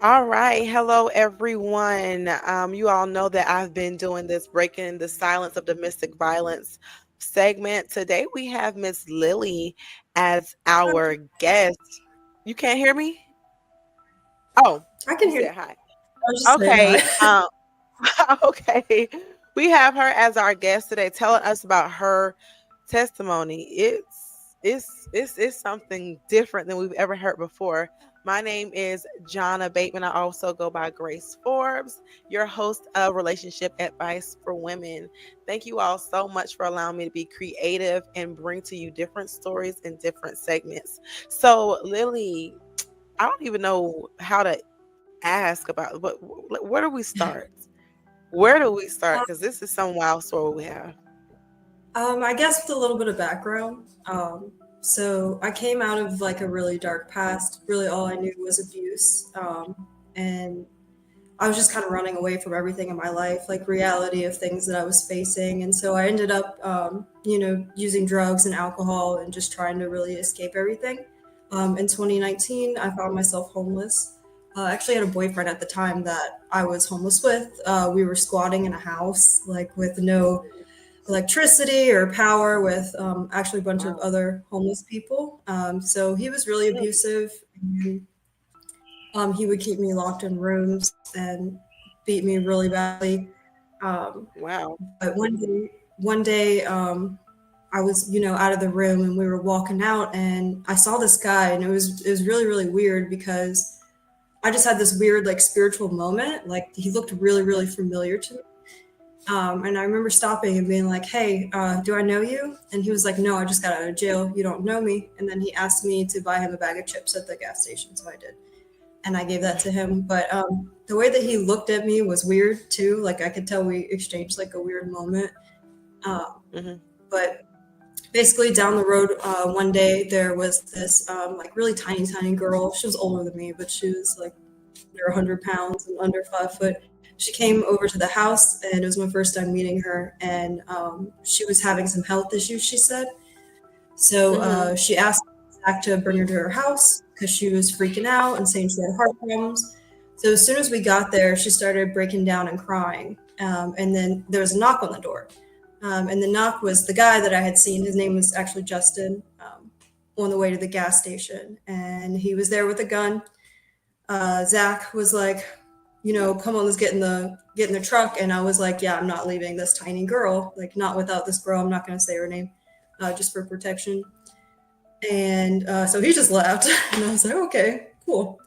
All right. Hello, everyone. You all know that I've been doing this breaking the silence of domestic violence segment. Today we have Miss Lily as our guest. You can't hear me? Oh, I can you hear you. said hi. I was just saying Okay. hi. Okay. We have her as our guest today, telling us about her testimony. It's something different than we've ever heard before. My name is Jonna Bateman. I also go by Grace Forbes, your host of Relationship Advice for Women. Thank you all so much for allowing me to be creative and bring to you different stories and different segments. So, Lily, I don't even know how to ask about, but where do we start? Where do we start? Because this is some wild story we have. I guess with a little bit of background. So I came out of like a really dark past. Really, all I knew was abuse, and I was just kind of running away from everything in my life, like reality of things that I was facing. And so I ended up, using drugs and alcohol and just trying to really escape everything. In 2019, I found myself homeless. I actually had a boyfriend at the time that I was homeless with. We were squatting in a house, like with no electricity or power, with actually a bunch of Wow. other homeless people. So he was really Mm. abusive. And, he would keep me locked in rooms and beat me really badly. Um, Wow. but one day, I was, out of the room and we were walking out, and I saw this guy, and it was really really weird because I just had this weird like spiritual moment. Like he looked really really familiar to me. And I remember stopping and being like, "Hey, do I know you?" And he was like, "No, I just got out of jail. You don't know me." And then he asked me to buy him a bag of chips at the gas station, so I did, and I gave that to him. But the way that he looked at me was weird too. Like I could tell we exchanged like a weird moment. Um, Hmm. but basically, down the road, one day there was this like really tiny, tiny girl. She was older than me, but she was like under 100 pounds and under 5 foot. She came over to the house, and it was my first time meeting her. And she was having some health issues, she said. So Hmm. she asked Zach to bring her to her house because she was freaking out and saying she had heart problems. So as soon as we got there, she started breaking down and crying. And then there was a knock on the door. And the knock was the guy that I had seen. His name was actually Justin, on the way to the gas station. And he was there with a gun. Zach was like, come on, let's get in the truck. And I was like, yeah, I'm not leaving this tiny girl, like not without this girl. I'm not going to say her name, just for protection. And so he just left, and I was like, okay, cool.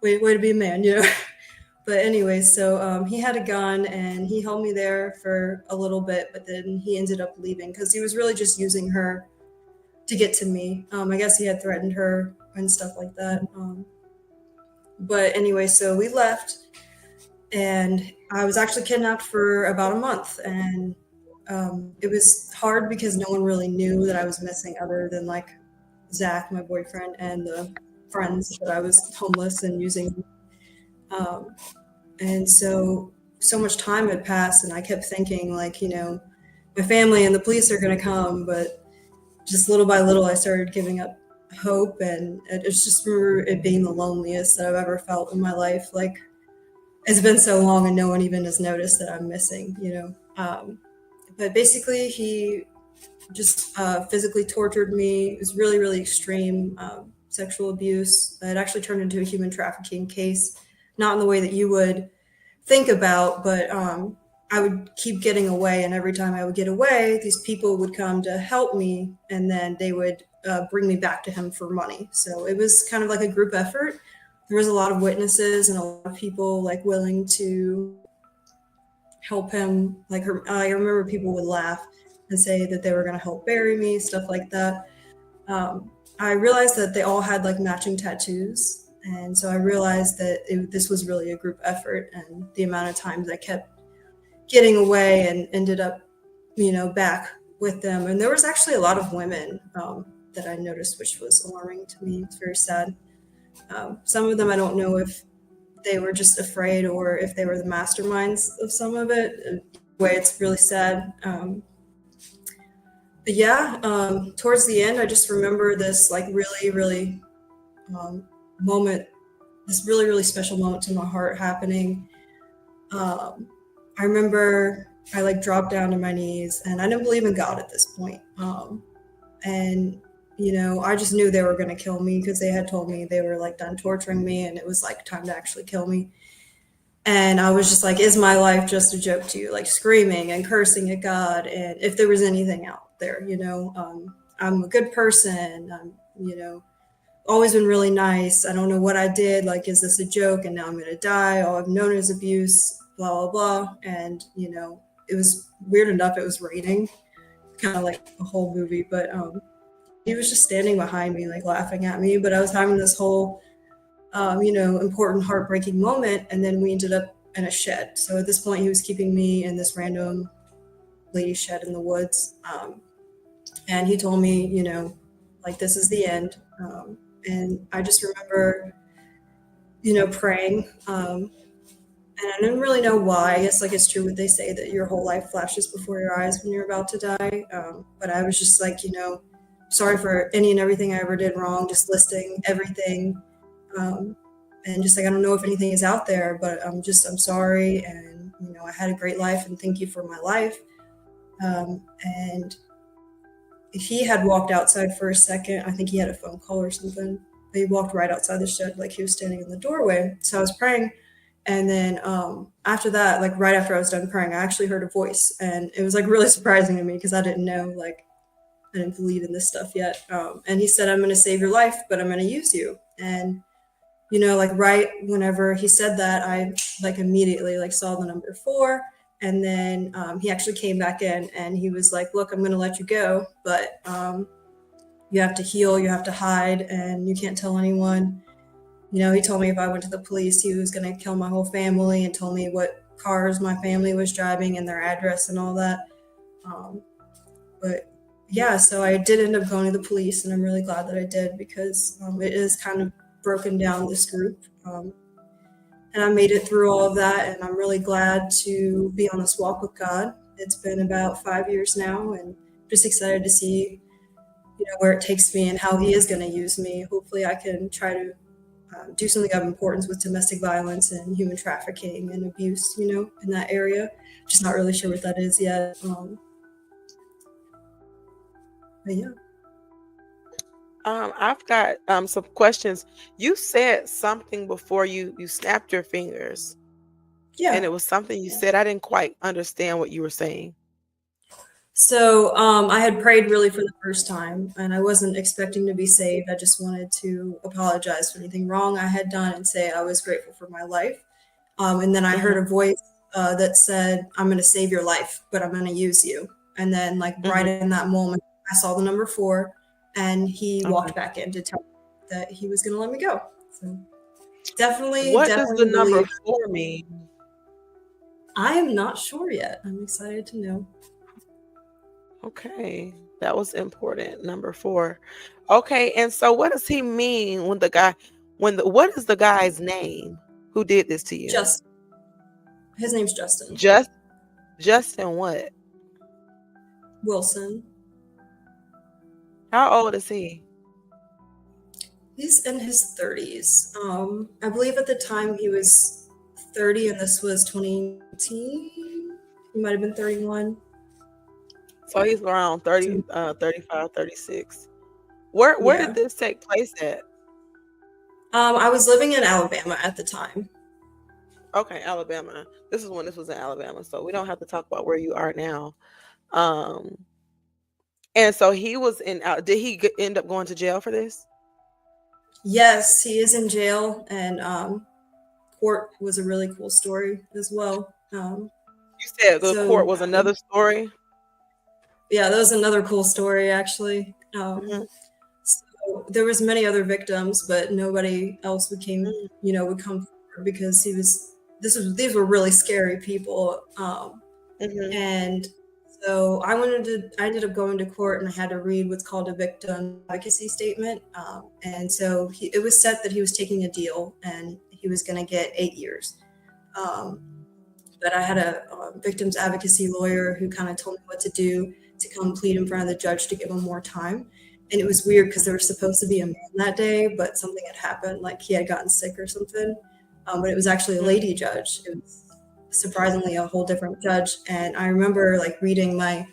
Way to be a man. But anyway, so he had a gun, and he held me there for a little bit, but then he ended up leaving because he was really just using her to get to me. I guess he had threatened her and stuff like that. But anyway, so we left, and I was actually kidnapped for about a month, and it was hard because no one really knew that I was missing, other than like Zach, my boyfriend, and the friends that I was homeless and using. Um, and so much time had passed, and I kept thinking like, my family and the police are going to come, but just little by little, I started giving up hope, and it's just remember it being the loneliest that I've ever felt in my life. Like it's been so long, and no one even has noticed that I'm missing. But basically, he just physically tortured me. It was really, really extreme sexual abuse. It actually turned into a human trafficking case, not in the way that you would think about, but I would keep getting away. And every time I would get away, these people would come to help me, and then they would bring me back to him for money. So it was kind of like a group effort. There was a lot of witnesses and a lot of people like willing to help him. Like I remember people would laugh and say that they were going to help bury me, stuff like that. I realized that they all had like matching tattoos, and so I realized that this was really a group effort. And the amount of times I kept getting away and ended up, back with them. And there was actually a lot of women that I noticed, which was alarming to me. It's very sad. Some of them I don't know if they were just afraid or if they were the masterminds of some of it. Either way, it's really sad. But yeah, towards the end, I just remember this like really, really moment this really, really special moment to my heart happening. Um, I remember I like dropped down to my knees, and I didn't believe in God at this point. And I just knew they were going to kill me because they had told me they were like done torturing me, and it was like time to actually kill me. And I was just like, is my life just a joke to you? Like screaming and cursing at God, and if there was anything out there, I'm a good person. I'm, always been really nice. I don't know what I did. Like, is this a joke? And now I'm gonna die. All I've known is abuse. Blah blah blah. And it was weird enough. It was raining, kind of like the whole movie. But he was just standing behind me, like laughing at me. But I was having this whole, important, heartbreaking moment. And then we ended up in a shed. So at this point, he was keeping me in this random lady shed in the woods. And he told me, like, this is the end. And I just remember, praying. And I didn't really know why. I guess, like, it's true what they say that your whole life flashes before your eyes when you're about to die. But I was just like, sorry for any and everything I ever did wrong, just listing everything. And just like, I don't know if anything is out there, but I'm sorry. And, I had a great life and thank you for my life. And he had walked outside for a second. I think he had a phone call or something. But he walked right outside the shed, like he was standing in the doorway. So I was praying. And then after that, like right after I was done praying, I actually heard a voice. And it was like really surprising to me because I didn't know, like, I didn't believe in this stuff yet. And he said, I'm going to save your life, but I'm going to use you. And, like right whenever he said that, I like immediately like saw the number 4. And then he actually came back in and he was like, look, I'm going to let you go, but you have to heal, you have to hide, and you can't tell anyone. He told me if I went to the police, he was going to kill my whole family, and told me what cars my family was driving and their address and all that. But yeah, so I did end up going to the police, and I'm really glad that I did because it is kind of broken down this group. And I made it through all of that, and I'm really glad to be on this walk with God. It's been about 5 years now, and just excited to see, where it takes me and how He is going to use me. Hopefully, I can try to do something of importance with domestic violence and human trafficking and abuse, in that area. Just not really sure what that is yet. But yeah. I've got some questions. You said something before you snapped your fingers, and Yeah. it was something you said. I didn't quite understand what you were saying. So I had prayed really for the first time, and I wasn't expecting to be saved. I just wanted to apologize for anything wrong I had done and say I was grateful for my life. And then I heard a voice that said, I'm going to save your life, but I'm going to use you. And then, like, right in that moment, I saw the number 4, and he walked back in to tell me that he was going to let me go. So definitely What does the number believe. 4 mean? I am not sure yet. I'm excited to know. Okay, that was important. Number 4. Okay, and so what does he mean when what is the guy's name who did this to you? His name's Justin. Justin what? Wilson. How old is he? He's in his 30s. I believe at the time he was 30, and this was 2019. He might have been 31. So he's around 30, 35, 36. Where Yeah. did this take place at? I was living in Alabama at the time. Okay, Alabama. This is when this was in Alabama, so we don't have to talk about where you are now. And so he was in. Did he end up going to jail for this? Yes, he is in jail, and court was a really cool story as well. You said the court was another story? Yeah, that was another cool story, actually. So there was many other victims, but nobody else would come forward because these were really scary people. And so I ended up going to court, and I had to read what's called a victim advocacy statement. And so it was set that he was taking a deal and he was going to get 8 years. But I had a victims advocacy lawyer who kind of told me what to do to come plead in front of the judge to give him more time. And it was weird because there was supposed to be a man that day, but something had happened, like he had gotten sick or something. But it was actually a Mm, lady judge. It was surprisingly a whole different judge. And I remember like reading my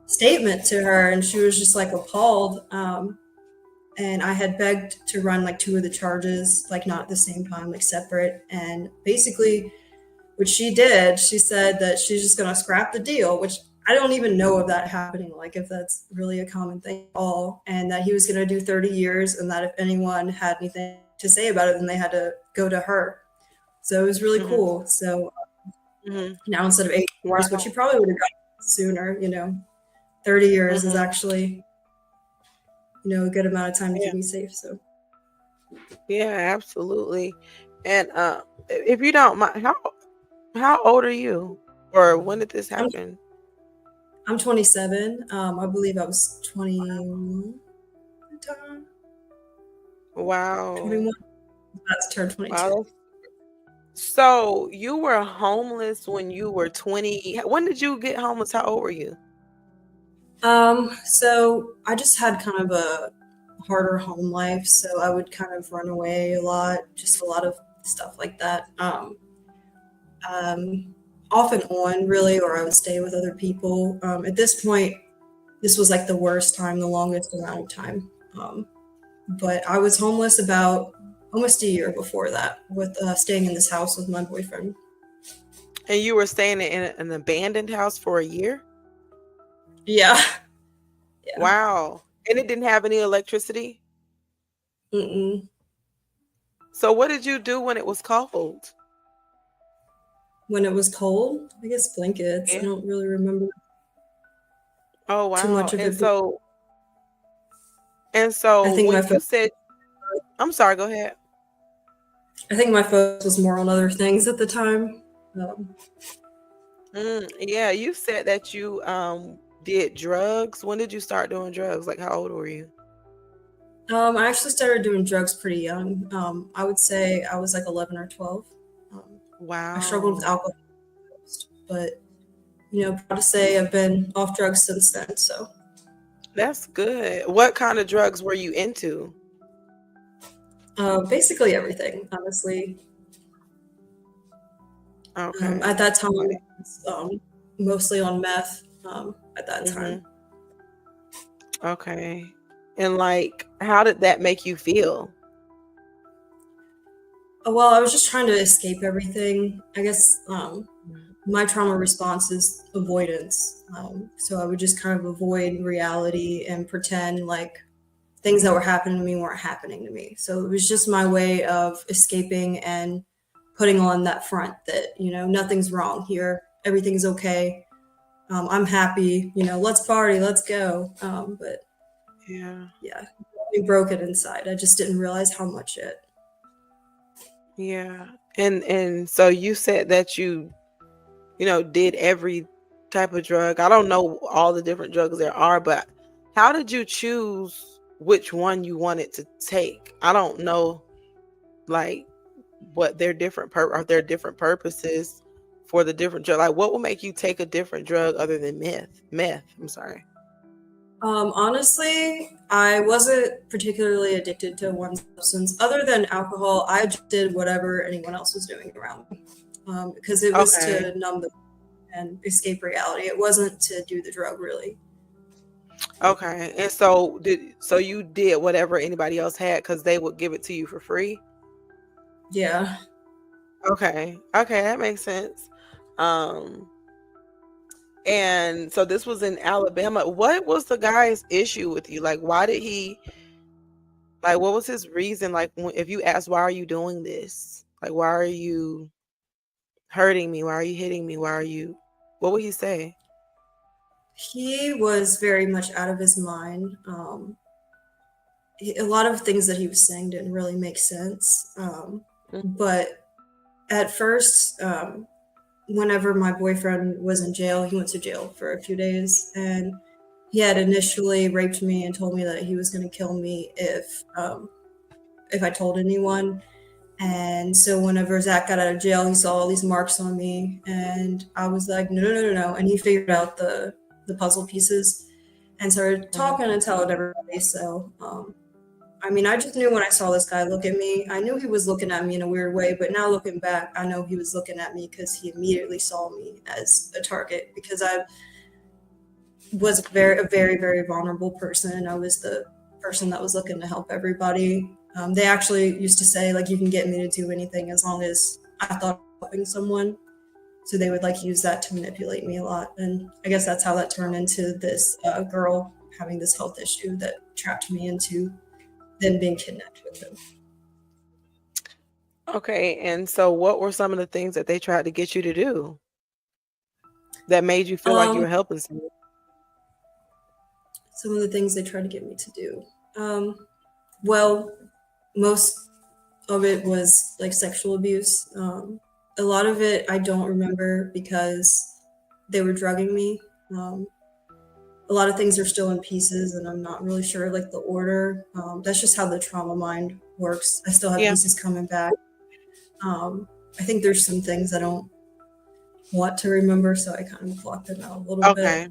statement to her, and she was just like appalled. And I had begged to run like two of the charges, like not at the same time, like separate. And basically, what she did, she said that she's just going to scrap the deal, which I don't even know of that happening, like if that's really a common thing at all. And that he was going to do 30 years, and that if anyone had anything to say about it, then they had to go to her. So it was really mhm, cool. So mhm. now instead of 8 years, which Wow. you probably would have gotten sooner, 30 years is Mhm. actually, a good amount of time to Yeah. keep me safe. So Yeah, absolutely. And if you don't mind, how old are you? Or when did this I'm happen? I'm 27. I believe I was 21 at the time. Wow. 21. That's turned Wow. 22. So you were homeless when you were 20. When did you get homeless? How old were you? So I just had kind of a harder home life, so I would kind of run away a lot, just a lot of stuff like that. Um, Off and on, really, or I would stay with other people. At this point, this was like the worst time, the longest amount of time. But I was homeless about almost a year before that, with staying in this house with my boyfriend. And you were staying in an abandoned house for a year? Yeah, yeah. Wow. And it didn't have any electricity? Mm-mm. So what did you do when it was cold? When it was cold, I guess blankets. I Yeah. don't really remember Oh, too wow. much of it, but And I so think my when focus, you said, I'm sorry, go ahead. I think my focus was more on other things at the time. Um, Yeah, you said that you did drugs. When did you start doing drugs? Like how old were you? I actually started doing drugs pretty young. I would say I was like 11 or 12. Um, I struggled with Wow. alcohol first, but proud to say I've been off drugs since then. So That's good. What kind of drugs were you into? basically everything, honestly. At Okay. that time, I was mostly on meth. At that time, Mm-hmm. Okay. And like, how did that make you feel? well, I was just trying to escape everything. I guess my trauma response is avoidance. So I would just kind of avoid reality and pretend like things that were happening to me weren't happening to me. So it was just my way of escaping and putting on that front that, nothing's wrong here. Everything's okay. I'm happy. Let's party. Let's go. But Yeah. yeah, we broke it inside. I just didn't realize how much it. Yeah. And so you said that you did every type of drug. I don't know all the different drugs there are, but how did you choose which one you wanted to take? I don't know like what their different are there different purposes for the different drug. Like what will make you take a different drug other than meth? Meth, I'm sorry. Honestly, I wasn't particularly addicted to one substance. Other than alcohol, I just did whatever anyone else was doing around me because it was Okay. to numb the and escape reality. It wasn't to do the drug, really. Okay. And so you did whatever anybody else had because they would give it to you for free? Yeah. Okay. Okay, that makes sense. Um And so this was in Alabama. What was the guy's issue with you? Like, why did he, like, what was his reason? Like, if you asked, why are you doing this? Like, why are you hurting me? Why are you hitting me? What would he say? He was very much out of his mind. A lot of things that he was saying didn't really make sense. Mm. But at first, whenever my boyfriend was in jail, he went to jail for a few days, and he had initially raped me and told me that he was going to kill me if I told anyone. And so whenever Zach got out of jail, he saw all these marks on me, and I was like, no, no, no, no, no. And he figured out the puzzle pieces. and started Mhm. talking and telling everybody. So, I mean, I just knew when I saw this guy look at me, I knew he was looking at me in a weird way, but now looking back, I know he was looking at me because he immediately saw me as a target because I was a very, very vulnerable person. I was the person that was looking to help everybody. They actually used to say, like, you can get me to do anything as long as I thought I was helping someone. So they would like use that to manipulate me a lot. And I guess that's how that turned into this girl having this health issue that trapped me into then being kidnapped with them. Okay, and so what were some of the things that they tried to get you to do that made you feel like you Um, were helping someone? some of the things they tried to get me to do. Well, most of it was like sexual abuse. A lot of it I don't remember because they were drugging me. Um, a lot of things are still in pieces, and I'm not really sure like the order. That's just how the trauma mind works. I still have Yeah. pieces coming back. Um, I think there's some things I don't want to remember, so I kind of blocked them out a little bit. Okay.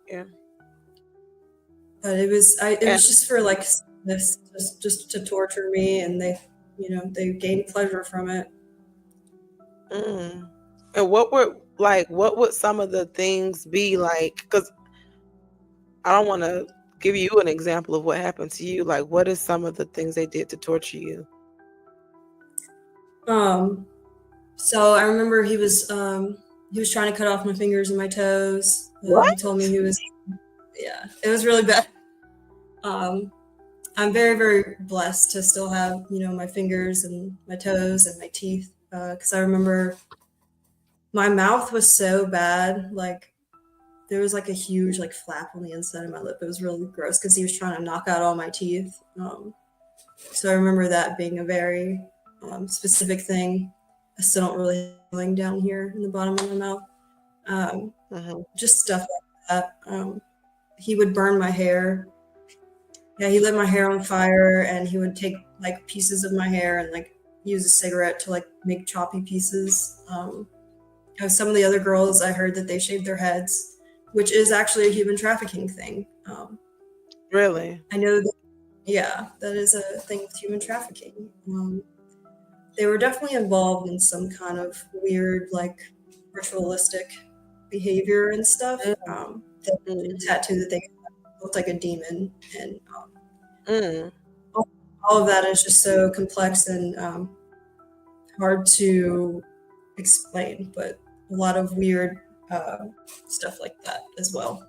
Yeah. But it And was just for like this, just to torture me, and they gained pleasure from it. mm, and what would some of the things be like? Because I don't want to give you an example of what happened to you. Like, what is some of the things they did to torture you? Um, so I remember he was trying to cut off my fingers and my toes. What? He told me he was yeah, it was really bad. Um, I'm very very blessed to still have my fingers and my toes and my teeth because I remember my mouth was so bad like there was like a huge like flap on the inside of my lip. It was really gross because he was trying to knock out all my teeth. So I remember that being a very specific thing. I still don't really have feeling down here in the bottom of my mouth. Um, Hmm. just stuff like that. He would burn my hair. Yeah, he lit my hair on fire, and he would take like pieces of my hair and like use a cigarette to like make choppy pieces. Some of the other girls, I heard that they shaved their heads, which is actually a human trafficking thing. Really? I know that, yeah, that is a thing with human trafficking. They were definitely involved in some kind of weird, like ritualistic behavior and stuff. They had a Mm-hmm. tattoo that they looked like a demon, and Mm. all of that is just so complex and hard to explain, but a lot of weird stuff like that as well.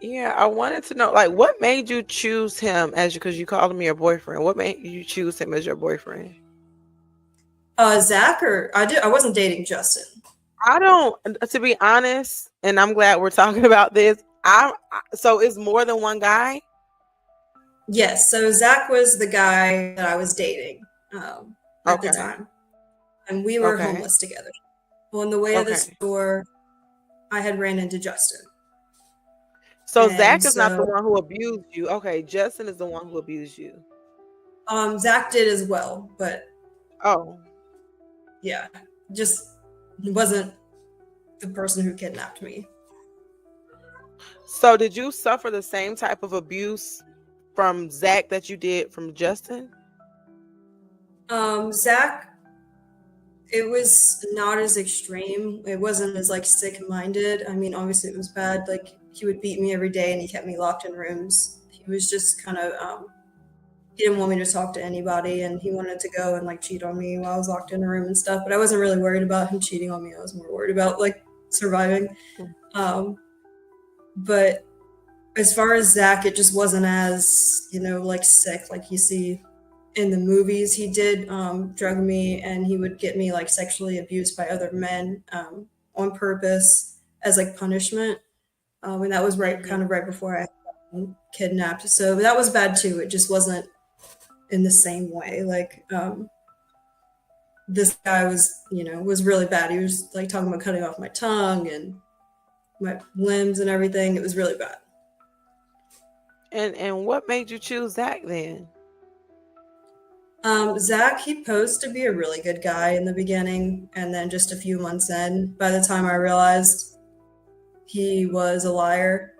Yeah, I wanted to know, like, what made you choose him as because you called him your boyfriend? What made you choose him as your boyfriend? Zach, or I wasn't dating Justin. I don't, to be honest, and I'm glad we're talking about this. So it's more than one guy. Yes, so Zach was the guy that I was dating at the Okay. time, and we were Okay. homeless together. On the way to the Okay. store, I had ran into Justin, So and Zach is not the so one who abused you. Okay, Justin is the one who abused you. Zach did as well, but Oh, yeah, just wasn't the person who kidnapped me. so did you suffer the same type of abuse from Zach that you did from Justin? Zach, it was not as extreme. It wasn't as like sick-minded. I mean, obviously it was bad. Like he would beat me every day, and he kept me locked in rooms. He was just kind of he didn't want me to talk to anybody, and he wanted to go and like cheat on me while I was locked in a room and stuff. But I wasn't really worried about him cheating on me. I was more worried about like surviving. Um, but as far as Zach, it just wasn't as like sick like you see in the movies. He did drug me, and he would get me like sexually abused by other men on purpose as like punishment. And that was Mm-hmm. kind of right before I got kidnapped. So that was bad too. It just wasn't in the same way. Like this guy was really bad. He was like talking about cutting off my tongue and my limbs and everything. It was really bad. And what made you choose Zach then? Zach, he posed to be a really good guy in the beginning, and then just a few months in, by the time I realized he was a liar.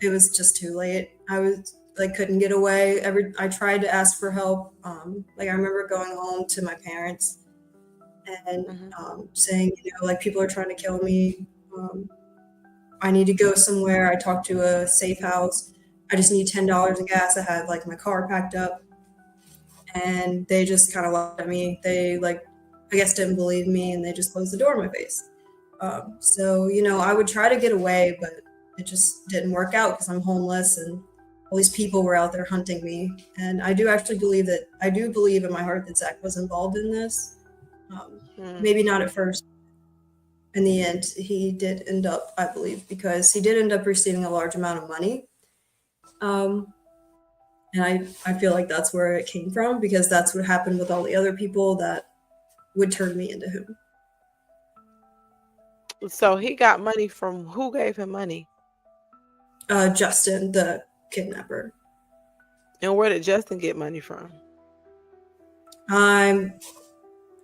It was just too late. I was like couldn't get away. I tried to ask for help. Like I remember going home to my parents and Hmm. saying, like people are trying to kill me. I need to go somewhere. I talked to a safe house. I just need $10 in gas. I had like my car packed up, and they just kind of laughed at me. They like, I guess, didn't believe me, and they just closed the door in my face. So I would try to get away, but it just didn't work out because I'm homeless, and all these people were out there hunting me. And I do believe in my heart that Zach was involved in this. Um, Hmm. Maybe not at first. In the end, he did end up, I believe, because he did end up receiving a large amount of money. Um, and I feel like that's where it came from because that's what happened with all the other people that would turn me into him. So he got money from who gave him money? Justin, the kidnapper. And where did Justin get money from? I'm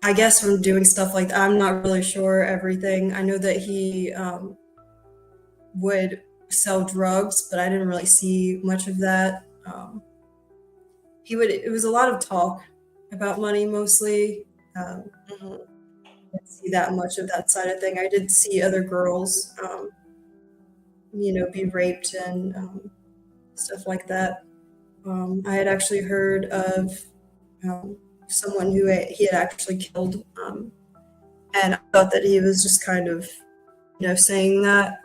I guess from doing stuff like that. I'm not really sure everything. I know that he would sell drugs, but I didn't really see much of that. It was a lot of talk about money mostly. Hmm. I didn't see that much of that side of thing. I did see other girls, be raped and stuff like that. I had actually heard of um, someone who he had actually killed, and I thought that he was just kind of, saying that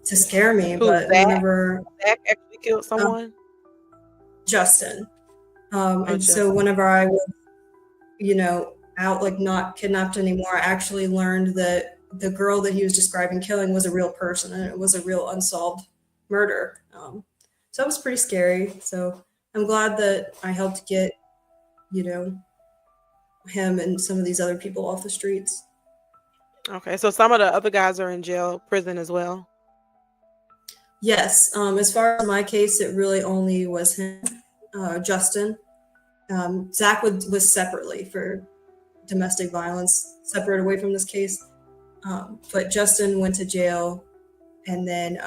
to scare me. Who's But Zach? whenever Zach actually killed um, someone? Justin, Oh, and so Justin. whenever I was, out like not kidnapped anymore, I actually learned that the girl that he was describing killing was a real person and it was a real unsolved murder. So it was pretty scary. So I'm glad that I helped get, you know, him and some of these other people off the streets. Okay, so some of the other guys are in jail, prison as well. Yes, as far as my case, it really only was him, Justin. Zach was separately for domestic violence, separate away from this case. But Justin went to jail, and then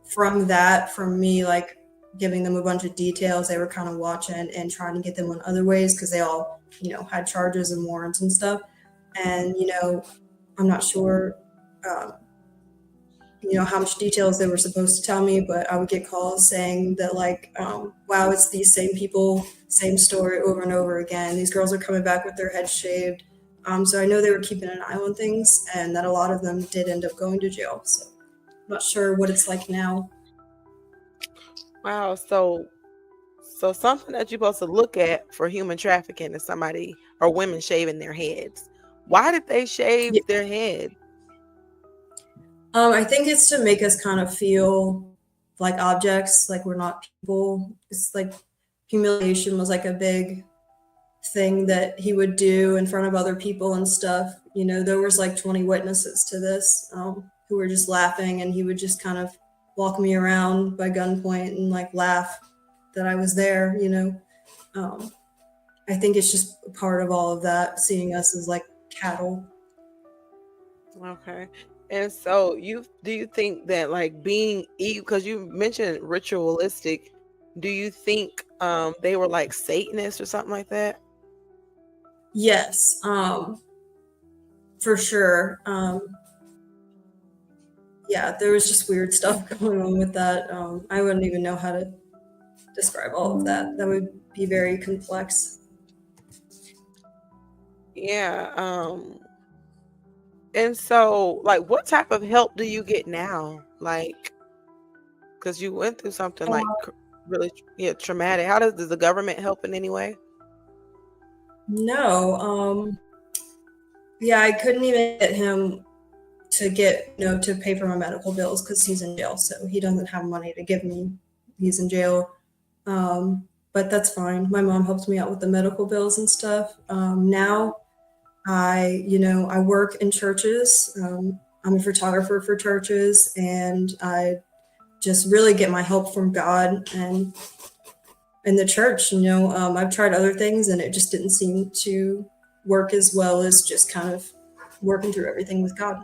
from me, like giving them a bunch of details, they were kind of watching and trying to get them on other ways because they all, had charges and warrants and stuff. And I'm not sure. Um, how much details they were supposed to tell me, but I would get calls saying that like, wow, it's these same people, same story over and over again. These girls are coming back with their heads shaved. So I know they were keeping an eye on things, and that a lot of them did end up going to jail. So I'm not sure what it's like now. Wow, so something that you're supposed to look at for human trafficking is somebody or women shaving their heads. Why did they Yeah. shave their head? I think it's to make us kind of feel like objects, like we're not people. It's like humiliation was like a big thing that he would do in front of other people and stuff. There was like 20 witnesses to this, who were just laughing, and he would just kind of walk me around by gunpoint and like laugh that I was there. Um, I think it's just a part of all of that, seeing us as like cattle. Okay. And so do you think that like being evil, because you mentioned ritualistic, do you think they were like Satanists or something like that? Yes, for sure. Yeah, there was just weird stuff going on with that. I wouldn't even know how to describe all of that. That would be very complex. Yeah. And so like what type of help do you get now? Like, because you went through something like really yeah, traumatic. How does the government help in any way? No, yeah, I couldn't even get him to to pay for my medical bills because he's in jail, so he doesn't have money to give me. He's in jail. But that's fine. My mom helps me out with the medical bills and stuff. Now I work in churches. I'm a photographer for churches, and I just really get my help from God and in the church. I've tried other things, and it just didn't seem to work as well as just kind of working through everything with God.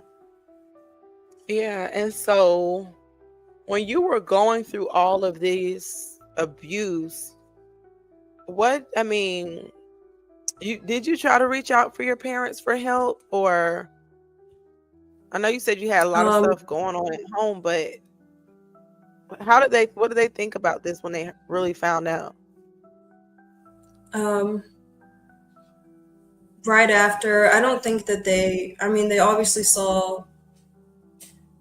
Yeah, and so when you were going through all of these abuse, what I mean, you try to reach out for your parents for help, or I know you said you had a lot of Um, stuff going on at home, but how did they what did they think about this when they really found out? um, right after, I don't think that I mean, they obviously saw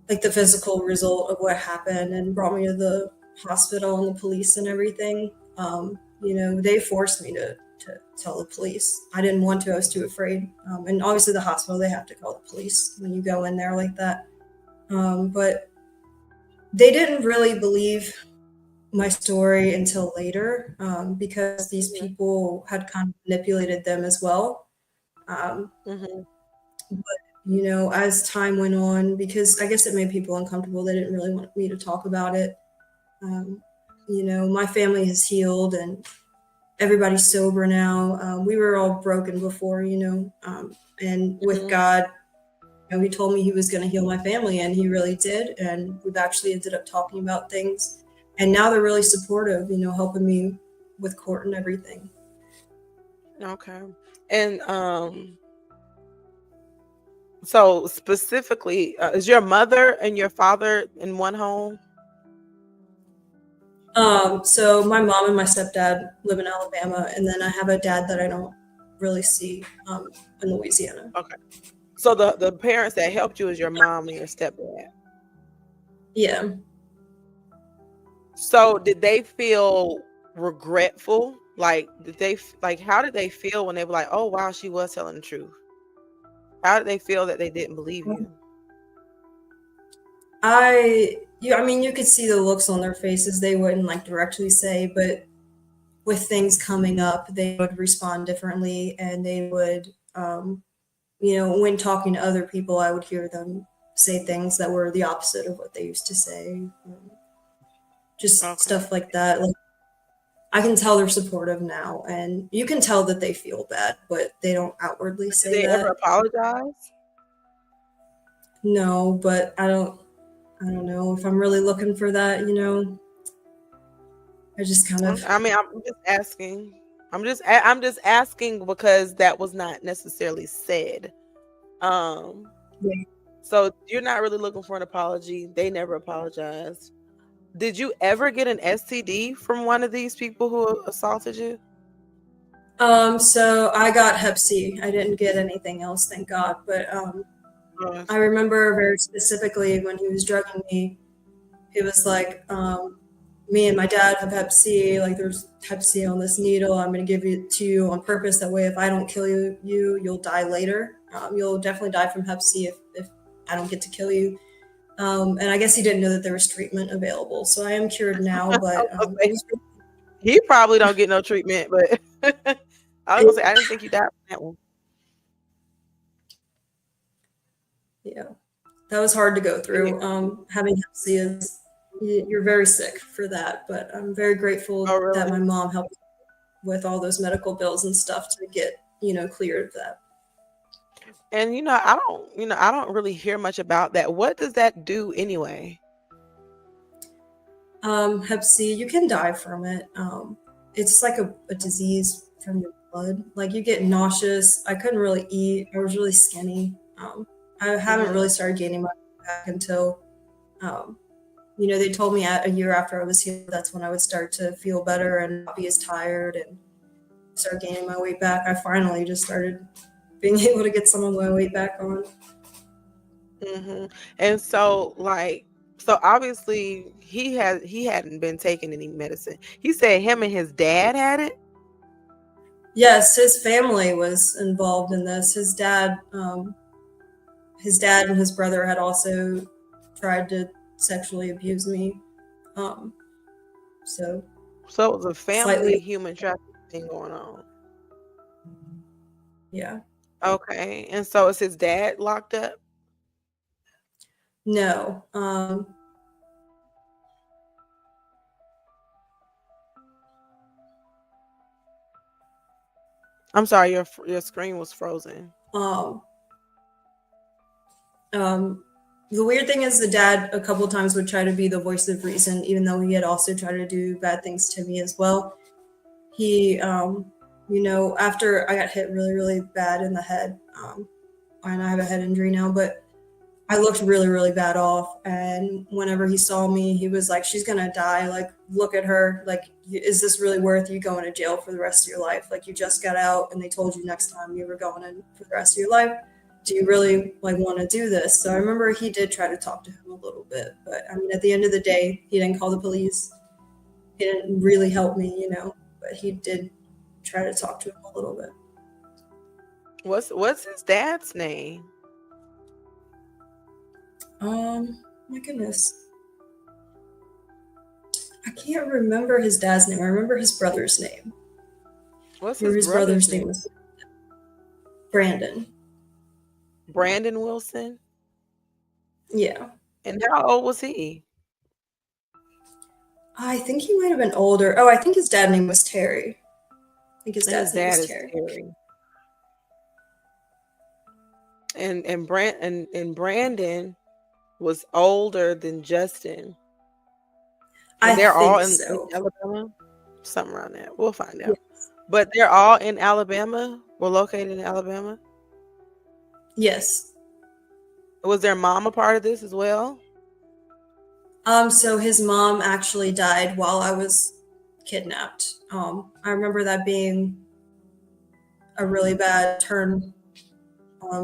like the physical result of what happened and brought me to the hospital and the police and everything. They forced me to tell the police. I didn't want to, I was too afraid. And obviously, the hospital, they have to call the police when you go in there like that. But they didn't really believe my story until later because these people had kind of manipulated them as well. Um, Mm-hmm. as time went on, because I guess it made people uncomfortable, they didn't really want me to talk about it. Um, my family has healed and everybody's sober now. We were all broken before, and with Hmm. God, he told me he was going to heal my family, and he really did. And we've actually ended up talking about things. And now they're really supportive, helping me with court and everything. Okay. And so specifically, is your mother and your father in one home? So my mom and my stepdad live in Alabama, and then I have a dad that I don't really see in Louisiana. Okay. So the parents that helped you is your mom and your stepdad. Yeah. So did they feel regretful? Like did like how did they feel when they were like, "Oh wow, she was telling the truth"? How did they feel that they didn't believe you? I mean, you could see the looks on their faces. They wouldn't like directly say, but with things coming up, they would respond differently, and they would, when talking to other people, I would hear them say things that were the opposite of what they used to say. Just Okay. stuff like that. Like, I can tell they're supportive now, and you can tell that they feel bad, but they don't outwardly Did say they ever that. apologize? No, but I don't know if I'm really looking for that. I just kind of, I mean, I'm just asking. I'm just asking because that was not necessarily said. Um, yeah. so you're not really looking for an apology. They never apologized. Did you ever get an STD from one of these people who assaulted you? So I got Hep C. I didn't get anything else, thank God. But Oh, I remember very specifically when he was drugging me, he was like, me and my dad have Hep C. Like, there's Hep C on this needle. I'm going to give it to you on purpose. That way, if I don't kill you'll die later. You'll definitely die from Hep C if I don't get to kill you. And I guess he didn't know that there was treatment available. So I am cured now, I but was gonna say, he probably don't get no treatment, but I was gonna say I didn't think you died from that one. yeah, that was hard to go Yeah. through. Having Hep C is you're very sick for that, but I'm very Oh, grateful that really? my mom helped with all those medical bills and stuff to get cleared of that. And I don't really hear much about that. What does that do anyway? Hep C, you can die from it. It's like a disease from your blood. Like, you get nauseous. I couldn't really eat. I was really skinny. I haven't Hmm. really started gaining my weight back until um, they told me a year after I was healed, that's when I would start to feel better and not be as tired and start gaining my weight back. I finally just started being able to get some of my weight back on. Hmm. And so so obviously he hadn't been taking any medicine. He said him and his dad had it. Yes, his family was involved in this. His dad and his brother had also tried to sexually abuse me. Um, so So it was a family slightly, human trafficking thing going on. yeah. Okay. And so is his dad locked up? No. I'm sorry, your screen was frozen. Um, um, The weird thing is the dad a couple times would try to be the voice of reason, even though he had also tried to do bad things to me as well. He, after I got hit really, really bad in the head, and I have a head injury now, but I looked really, really bad off. And whenever he saw me, he was like, she's gonna die. Like, look at her. Like, is this really worth you going to jail for the rest of your life? Like, you just got out and they told you next time you were going in for the rest of your life. Do you really like want to do this? So I remember he did try to talk to him a little bit, but I mean, at the end of the day, he didn't call the police. He didn't really help me, but he did try to talk to him a little bit. What's his dad's name? My goodness. I can't remember his dad's name. I remember his brother's name. What's Or his his brother's brother's name name? was Brandon. Brandon Wilson. Yeah. And how old was he? I think he might have been older. Oh, I think his dad's name was Terry. I think his And his dad's name dad was is Terry. Terry. And Brandon was older than Justin. I And they're all think in so. Alabama? Something around that. We'll find Yeah. out. But they're all in Alabama? Were located in Alabama? Yes. Was their mom a part of this as well? So his mom actually died while I was kidnapped. I remember that being a really bad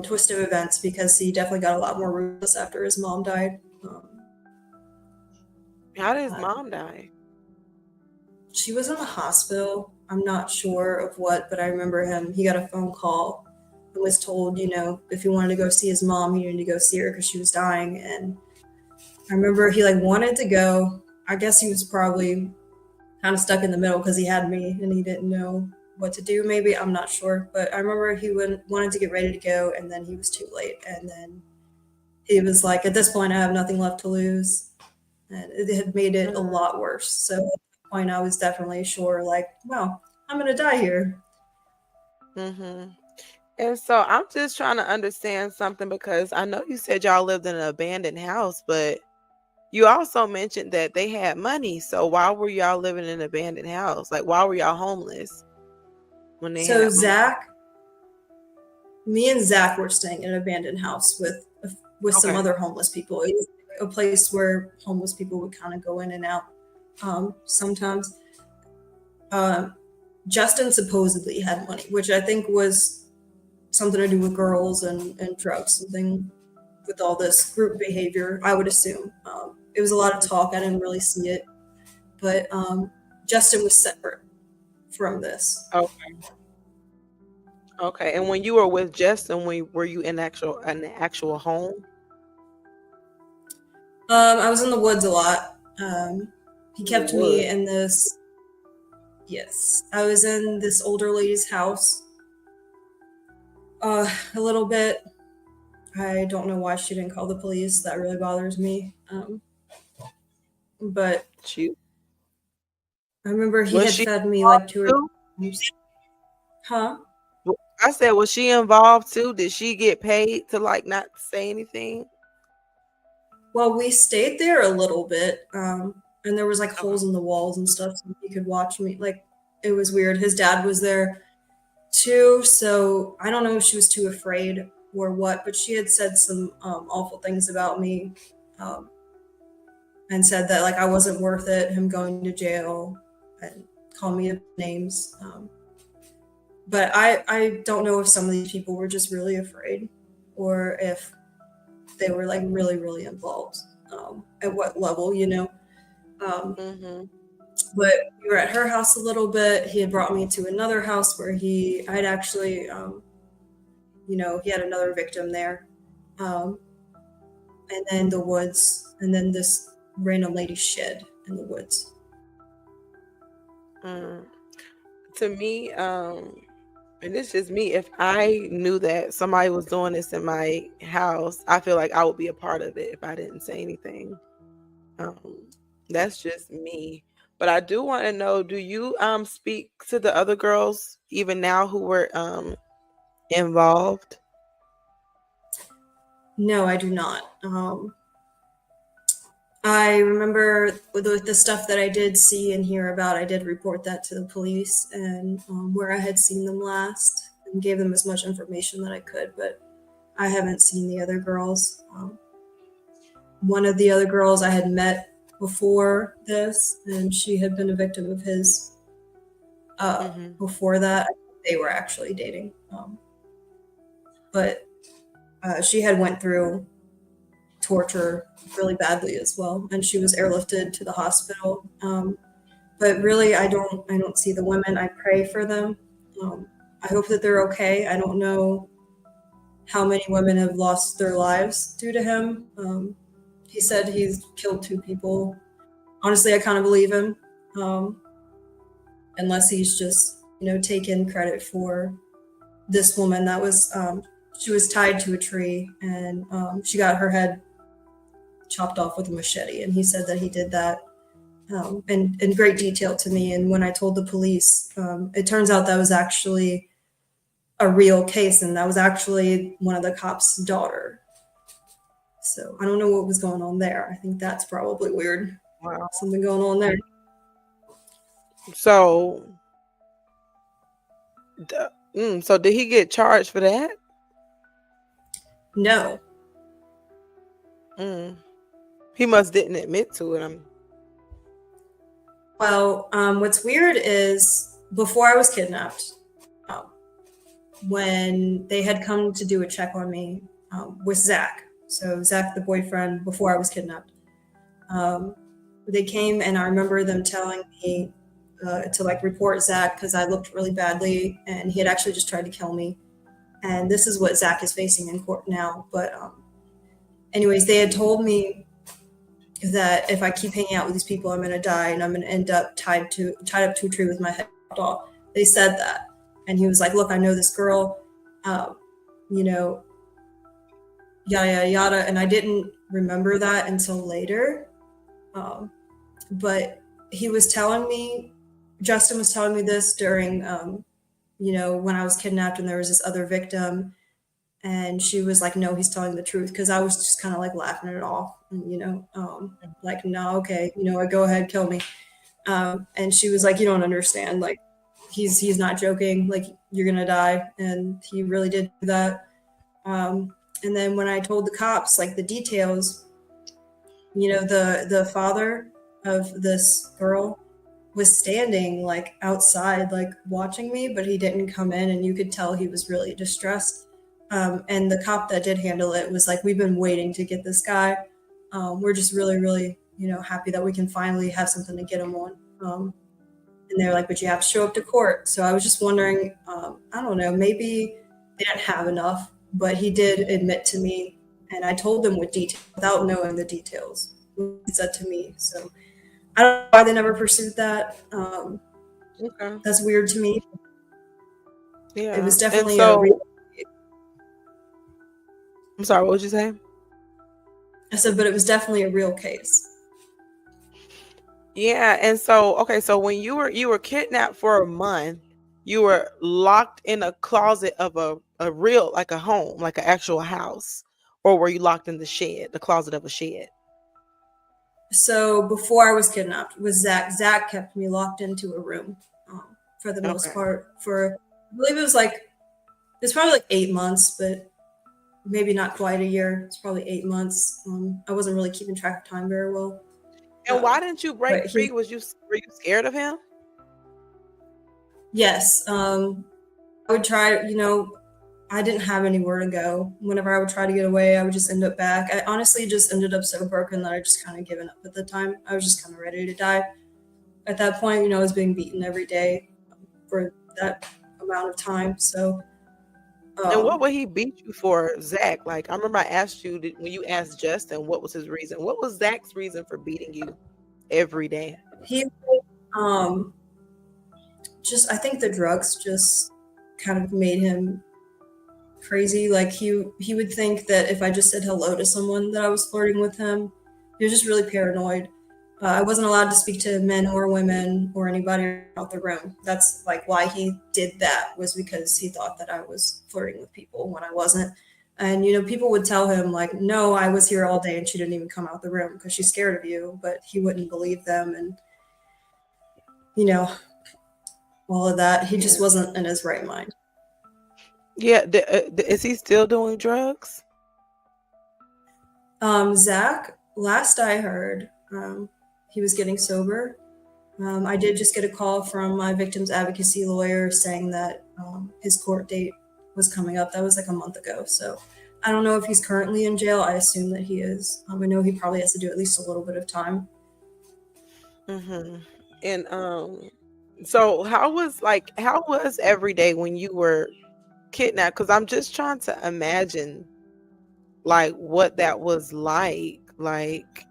twist of events because he definitely got a lot more ruthless after his mom died. How did his Uh, mom die? she was in the hospital. I'm not sure of what, but I remember he got a phone call and was told, if he wanted to go see his mom, he needed to go see her because she was dying. And I remember he like wanted to go. I guess he was probably kind of stuck in the middle because he had me and he didn't know what to do. Maybe I'm not sure, but I remember he wanted to get ready to go, and then he was too late. And then he was like, "At this point, I have nothing left to lose," and it had made it a Mm, lot worse. So at that point, I was definitely sure, like, well, I'm gonna die here. mm-hmm. And so I'm just trying to understand something because I know you said y'all lived in an abandoned house, but you also mentioned that they had money. So why were y'all living in an abandoned house? Like, why were y'all homeless when they So had money? me and Zach were staying in an abandoned house with some Okay. other homeless people. It was a place where homeless people would kind of go in and out sometimes. Um, Justin supposedly had money, which I think was something to do with girls and drugs, something with all this group behavior, I would assume. It was a lot of talk. I didn't really see it. But Justin was separate from this. Okay. Okay. And when you were with Justin, were you in an actual home? I was in the woods a lot. He In the kept me woods. in this. Yes, I was in this older lady's house a little bit. I don't know why she didn't call the police. That really bothers me. But She I remember he was had she fed me like involved two or too? three times. Huh? I said, was she involved too? Did she get paid to like not say anything? Well, we stayed there a little bit, and there was like Okay. holes in the walls and stuff, so he could watch me. Like it was weird. His dad was there too, so I don't know if she was too afraid or what, but she had said some awful things about me, um, and said that like I wasn't worth it, him going to jail, and call me names. But I don't know if some of these people were just really afraid, or if they were like really really involved. At what level, Um, Mm-hmm. but we were at her house a little bit. He had brought me to another house where I'd actually, he had another victim there. Um, and then the woods, and then this random lady shed in the woods. Mm. To me, and it's just me. If I knew that somebody was doing this in my house, I feel like I would be a part of it if I didn't say anything. Um, that's just me. But I do want to know, do you speak to the other girls even now who were involved? No, I do not. I remember the stuff that I did see and hear about, I did report that to the police and where I had seen them last and gave them as much information that I could, but I haven't seen the other girls. One of the other girls I had met before this, and she had been a victim of his Mm-hmm. before that. They were actually dating. But she had went through torture really badly as well, and she was airlifted to the hospital. But really, I don't see the women. I pray for them. I hope that they're okay. I don't know how many women have lost their lives due to him. He said he's killed 2 people. Honestly, I kind of believe him, um, unless he's just taken credit for this woman that was she was tied to a tree and she got her head chopped off with a machete, and he said that he did that in great detail to me. And when I told the police, it turns out that was actually a real case, and that was actually one of the cops' daughter. So I don't know what was going on there. I think that's probably weird. Wow. Something going on there. So, so did he get charged for that? No. Mm. He must didn't admit to it. Well, what's weird is before I was kidnapped, um, when they had come to do a check on me with Zach. So Zach, the boyfriend, before I was kidnapped, um, they came and I remember them telling me to like report Zach because I looked really badly and he had actually just tried to kill me. And this is what Zach is facing in court now. But anyways, they had told me that if I keep hanging out with these people, I'm going to die and I'm going to end up tied up to a tree with my head off. They said that. And he was like, look, I know this girl, you know, yada, yada, yada. And I didn't remember that until later. But he was telling me, Justin was telling me this during, when I was kidnapped and there was this other victim. And she was like, no, he's telling the truth. Because I was just kind of like laughing it off. And, like, no, okay, go ahead, kill me. And she was like, you don't understand. Like, he's not joking. Like, you're going to die. And he really did do that. And then when I told the cops, like, the details, the father of this girl was standing like outside, like watching me, but he didn't come in, and you could tell he was really distressed. And the cop that did handle it was like, we've been waiting to get this guy. We're just really, really, happy that we can finally have something to get him on. And they're like, but you have to show up to court. So I was just wondering, I don't know, maybe they didn't have enough, but he did admit to me, and I told him with detail without knowing the details. He said to me. So I don't know why they never pursued that. Okay. That's weird to me. Yeah. It was And definitely a so, real. I'm sorry, what would you say? I said, but it was definitely a real case. Yeah, and so okay, so when you were kidnapped for a month, you were locked in a closet of a real like a home, like an actual house, or were you locked in the shed, the closet of a shed? So before I was kidnapped with Zach, Zach kept me locked into a room for the most Okay. part. For I believe it was probably like 8 months, but maybe not quite a year. It's probably 8 months. I wasn't really keeping track of time very well. And Uh, why didn't you break but free? he, Were you scared of him? yes, I would try. I didn't have anywhere to go. Whenever I would try to get away, I would just end up back. I honestly just ended up so broken that I just kind of given up at the time. I was just kind of ready to die. At that point, I was being beaten every day for that amount of time. So, And what um, would he beat you for, Zach? Like I remember I asked you when you asked Justin what was his reason. What was Zach's reason for beating you every day? he, um, just I think the drugs just kind of made him crazy. Like he would think that if I just said hello to someone that I was flirting with him. He was just really paranoid. I wasn't allowed to speak to men or women or anybody out the room. That's like why he did that, was because he thought that I was flirting with people when I wasn't. And people would tell him like, no, I was here all day and she didn't even come out the room because she's scared of you, but he wouldn't believe them. And you know all of that. He just Yeah. wasn't in his right mind. Yeah. Is he still doing drugs? Zach, last I heard, he was getting sober. I did just get a call from my victim's advocacy lawyer saying that his court date was coming up. That was like a month ago. So I don't know if he's currently in jail. I assume that he is. I know he probably has to do at least a little bit of time. Mm-hmm. And so how was every day when you were kidnapped? Because I'm just trying to imagine like what that was like. Like,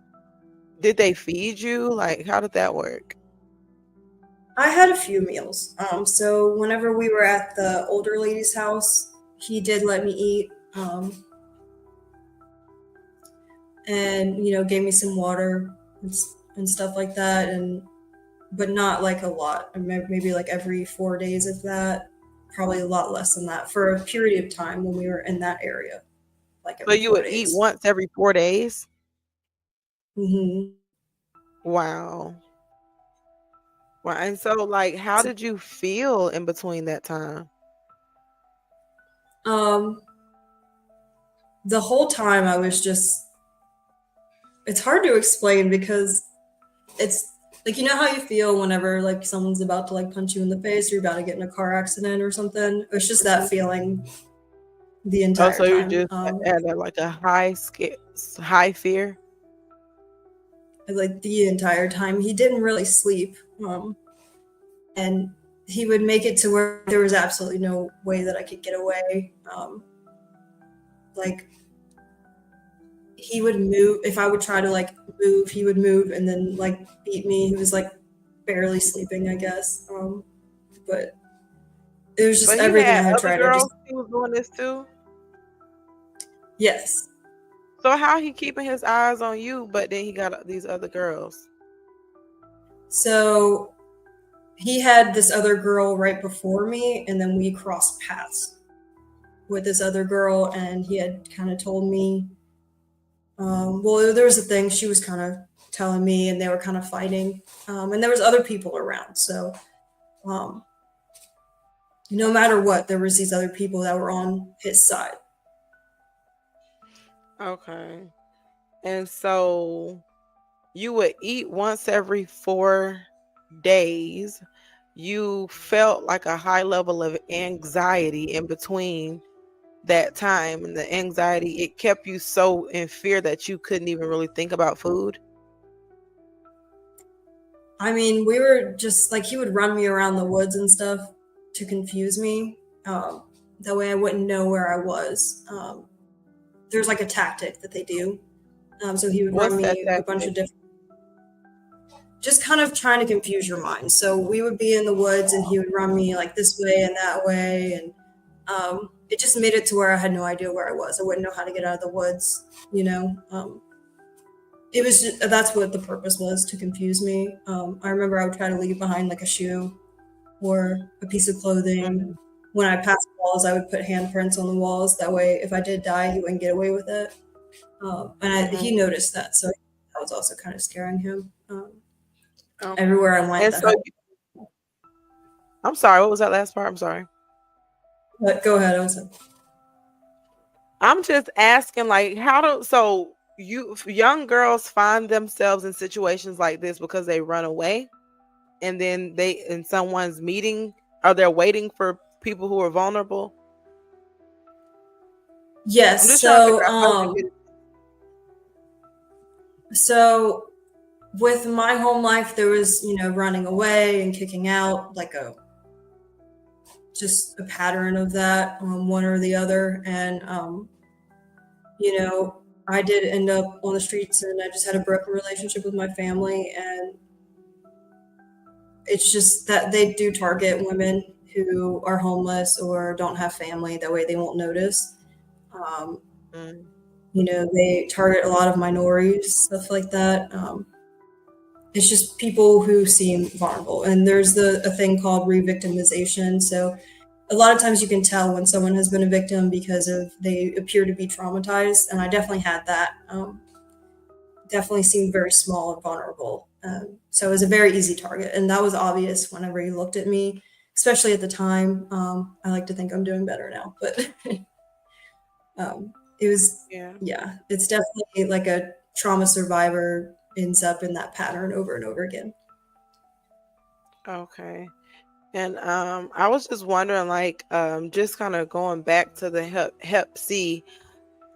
did they feed you? Like, how did that work? I had a few meals. So whenever we were at the older lady's house, he did let me eat, and gave me some water and stuff like that, and but not like a lot. Maybe like every 4 days, if that. Probably a lot less than that for a period of time when we were in that area, like So every you four would eat days. once every 4 days? hmm Wow. Wow. And so like how So, did you feel in between that time? um, the whole time I was just. It's hard to explain because it's like how you feel whenever like someone's about to like punch you in the face or you're about to get in a car accident or something. It's just that Mhm. feeling the Oh, entire so you time. just had like a high fear? Like the entire time he didn't really sleep, and he would make it to where there was absolutely no way that I could get away. Like he would move if I would try to like move, he would move and then like beat me. He was like barely sleeping, I guess. But it was just But he everything I had had other tried. I girls just he was doing this too? yes. So how he keeping his eyes on you, but then he got these other girls? So he had this other girl right before me, and then we crossed paths with this other girl, and he had kind of told me. Well, there was a thing she was kind of telling me, and they were kind of fighting, and there was other people around. So um, no matter what, there was these other people that were on his side. Okay. And so you would eat once every 4 days. You felt like a high level of anxiety in between that time, and the anxiety, it kept you so in fear that you couldn't even really think about food. I mean, we were just like he would run me around the woods and stuff to confuse me. That way, I wouldn't know where I was. There's like a tactic that they do. So he would run What's that me a bunch tactic? of different, just kind of trying to confuse your mind. So we would be in the woods and he would run me like this way and that way. And it just made it to where I had no idea where I was. I wouldn't know how to get out of the woods, you know? It was just, that's what the purpose was, to confuse me. I remember I would try to leave behind like a shoe or a piece of clothing. Mhm, When I passed walls, I would put handprints on the walls. That way, if I did die, he wouldn't get away with it. He mhm. noticed that, so that was also kind of scaring him. Okay. Everywhere I went, And that so I'm sorry, what was that last part? I'm sorry. but go ahead. I was I'm just asking, like, how do so you young girls find themselves in situations like this because they run away, and then they in someone's meeting, are they waiting for people who are vulnerable? I'm yes. just trying to figure out how they So with my home life, there was running away and kicking out, like a just a pattern of that, one or the other, and you know, I did end up on the streets, and I just had a broken relationship with my family, and it's just that they do target women who are homeless or don't have family. That way, they won't notice. Um, Mm, they target a lot of minorities, stuff like that. It's just people who seem vulnerable, and there's a thing called re-victimization. So a lot of times you can tell when someone has been a victim because of they appear to be traumatized, and I definitely had that. Definitely seemed very small and vulnerable. So it was a very easy target, and that was obvious whenever he looked at me, especially at the time. I like to think I'm doing better now, but it was, Yeah. yeah, it's definitely like a trauma survivor ends up in that pattern over and over again. Okay. And I was just wondering, like, just kind of going back to the Hep C.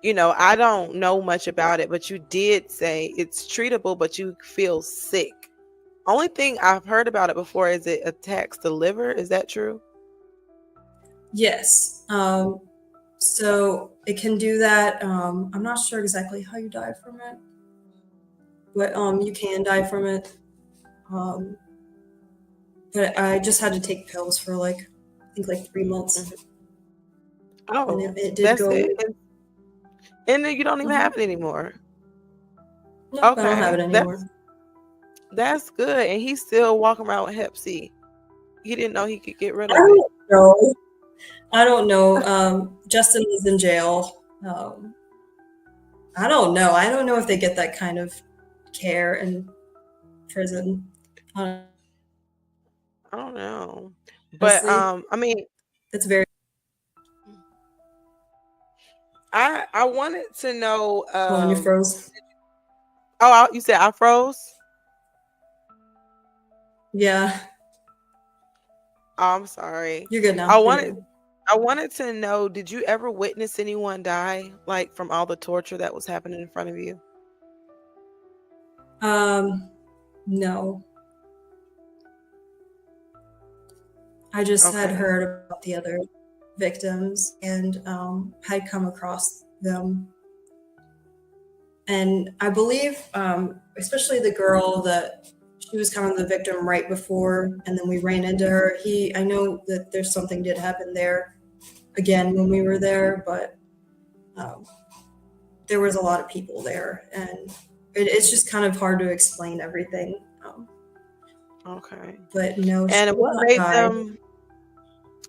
I don't know much about it, but you did say it's treatable, but you feel sick. Only thing I've heard about it before is it attacks the liver. Is that true? Yes. So it can do that. I'm not sure exactly how you die from it, but you can die from it. Um, but I just had to take pills for like, I think like 3 months, Mhm. and Oh, it did that's go it. away. And then you don't even have Hmm. it anymore. Nope, I don't have it Okay, anymore. that's good. And he's still walking around with Hep C. He didn't know he could get rid I of it. don't know. I don't know. Justin was in jail. I don't know. I don't know if they get that kind of care in prison. I don't know, but Honestly, I mean, it's very. I wanted to know. Oh, and you froze. Oh, you said I froze. Yeah, Oh, I'm sorry. you're good I now. You're wanted good. I wanted to know, did you ever witness anyone die, like from all the torture that was happening in front of you? Um, no, I just had Okay. heard about the other victims and had come across them, and I believe, especially the girl that she was kind of the victim right before, and then we ran into her. I know that there's something did happen there again when we were there, but um, there was a lot of people there, and it's just kind of hard to explain everything. Okay. But no, she And did not die.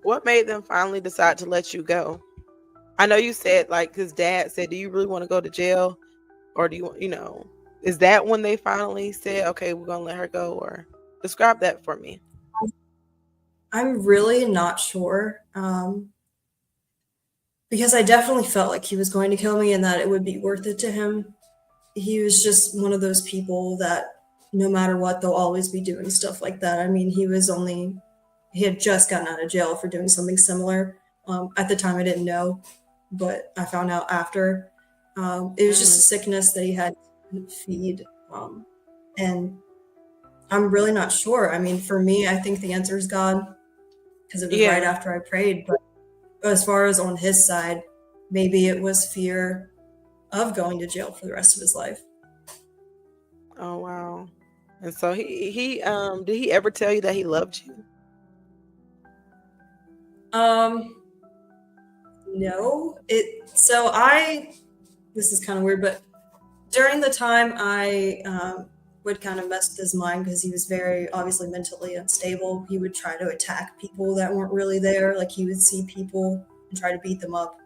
what made them finally decide to let you go? I know you said like his dad said, "Do you really want to go to jail or do is that when they finally said, "Okay, we're going to let her go," or describe that for me? I'm really not sure, because I definitely felt like he was going to kill me and that it would be worth it to him. He was just one of those people that no matter what, they'll always be doing stuff like that. I mean, he had just gotten out of jail for doing something similar. At the time, I didn't know, but I found out after. It was just Mm, a sickness that he had to feed. And I'm really not sure. I mean, for me, I think the answer is God because it was right yeah. after I prayed. But as far as on his side, maybe it was fear of going to jail for the rest of his life. Oh wow. And so he did he ever tell you that he loved you? Um, no, so I, this is kind of weird, but during the time I would kind of mess with his mind because he was very obviously mentally unstable. He would try to attack people that weren't really there. Like he would see people and try to beat them up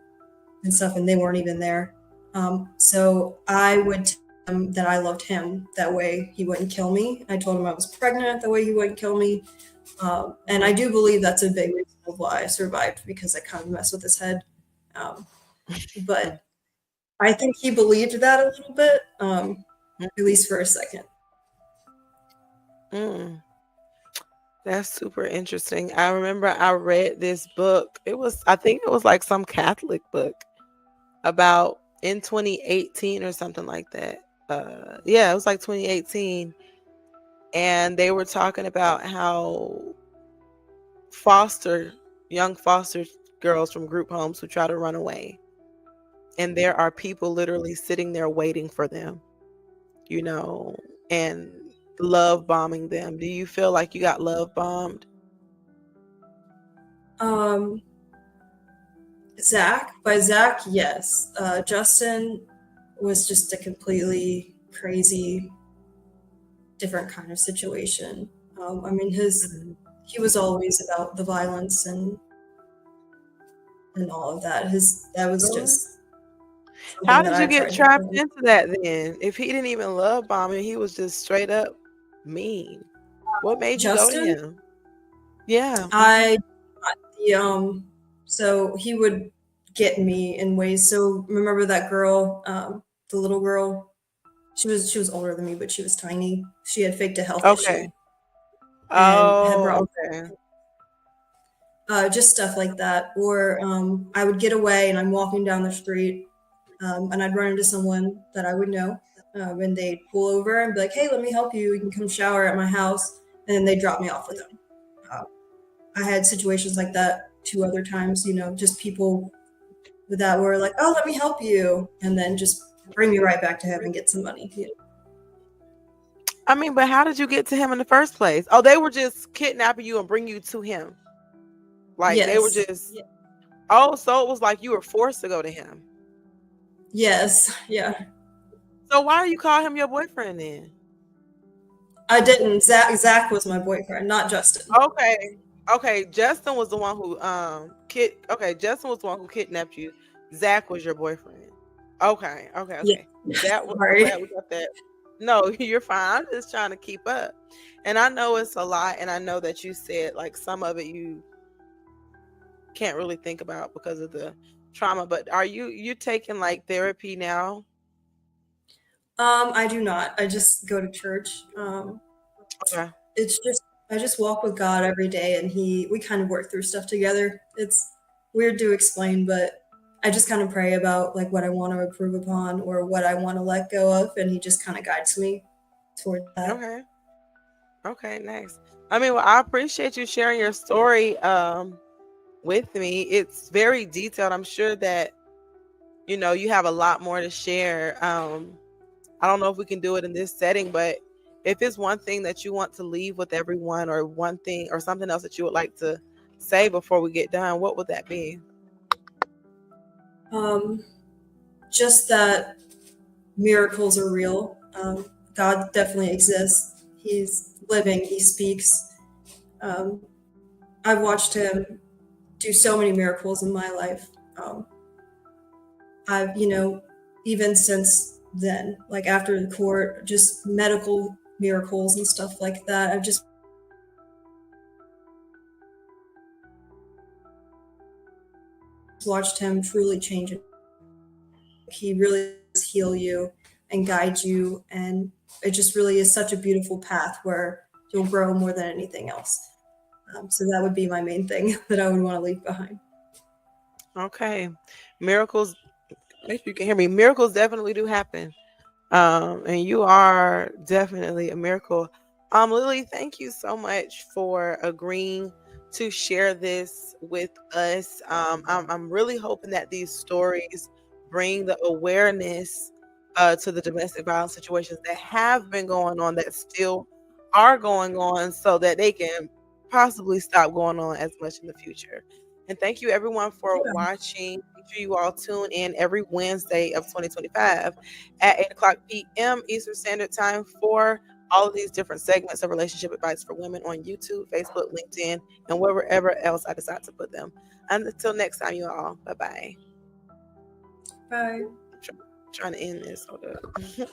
and stuff, and they weren't even there. So I would tell him that I loved him. That way he wouldn't kill me. I told him I was pregnant. That way he wouldn't kill me. And I Mhm. do believe that's a big reason of why I survived because I kind of messed with his head. Um, but I think he believed that a little bit, at least for a second. Mm, that's super interesting. I remember I read this book. I think it was like some Catholic book about in 2018 or something like that. Yeah, it was like 2018. And they were talking about how foster, young foster girls from group homes who try to run away. And there are people literally sitting there waiting for them, you know, and love bombing them. Do you feel like you got love bombed? Um, by Zach, yes. Justin was just a completely crazy, different kind of situation. I mean, Mhm. he was always about the violence, and and all of that. That was Really? just How something that did I you get tried to trapped avoid. into that then? If he didn't even love bombing, he was just straight up mean. What made you go to Justin, him? Yeah. I the so he would get me in ways. So remember that girl, the little girl. She was older than me, but she was tiny. She had faked a health issue Okay. and had brought Oh, okay. just stuff like that. Or I would get away and I'm walking down the street, and I'd run into someone that I would know, and they'd pull over and be like, "Hey, let me help you. You can come shower at my house," and then they drop me off with them. Uh, I had situations like that two other times. Just people that were like, "Oh, let me help you," and then just bring me right back to heaven, get some money. I mean, but how did you get to him in the first place? Oh, they were just kidnapping you and bring you to him. Like they were Yes, just oh, so it was like you were forced to go to him. yes, yeah. So why do you call him your boyfriend then? I didn't. Zach was my boyfriend, not Justin. Okay. Okay, Justin was the one who Justin was the one who kidnapped you. Zach was your boyfriend. Okay, okay, Yeah, okay. That was I'm sorry. glad we got that. No, you're fine. I'm just trying to keep up. And I know it's a lot, and I know that you said like some of it you can't really think about because of the trauma, but are you taking like therapy now? I do not. I just go to church. Okay. It's just I just walk with God every day, and we kind of work through stuff together. It's weird to explain, but I just kind of pray about like what I want to improve upon or what I want to let go of, and He just kind of guides me toward that. Okay. Okay, nice. I mean, well, I appreciate you sharing your story with me. It's very detailed. I'm sure that you have a lot more to share. I don't know if we can do it in this setting, but if it's one thing that you want to leave with everyone, or one thing or something else that you would like to say before we get done, what would that be? Um, just that miracles are real. God definitely exists. He's living. He speaks. Um, I've watched Him do so many miracles in my life. I've even since then, like after the court, just medical miracles and stuff like that. I've just watched Him truly change. He really does heal you and guide you, and it just really is such a beautiful path where you'll grow more than anything else. So that would be my main thing that I would want to leave behind. Okay. Miracles, if you can hear me, miracles definitely do happen. And you are definitely a miracle. Lily, thank you so much for agreeing to share this with us. I'm really hoping that these stories bring the awareness to the domestic violence situations that have been going on, that still are going on, so that they can possibly stop going on as much in the future. And thank you everyone for Yeah. watching. Make sure you all tune in every Wednesday of 2025 at 8 o'clock p.m. Eastern Standard Time for all of these different segments of relationship advice for women on YouTube, Facebook, LinkedIn, and wherever else I decide to put them. And until next time, you all, bye bye. Bye. Trying to end this. Hold up.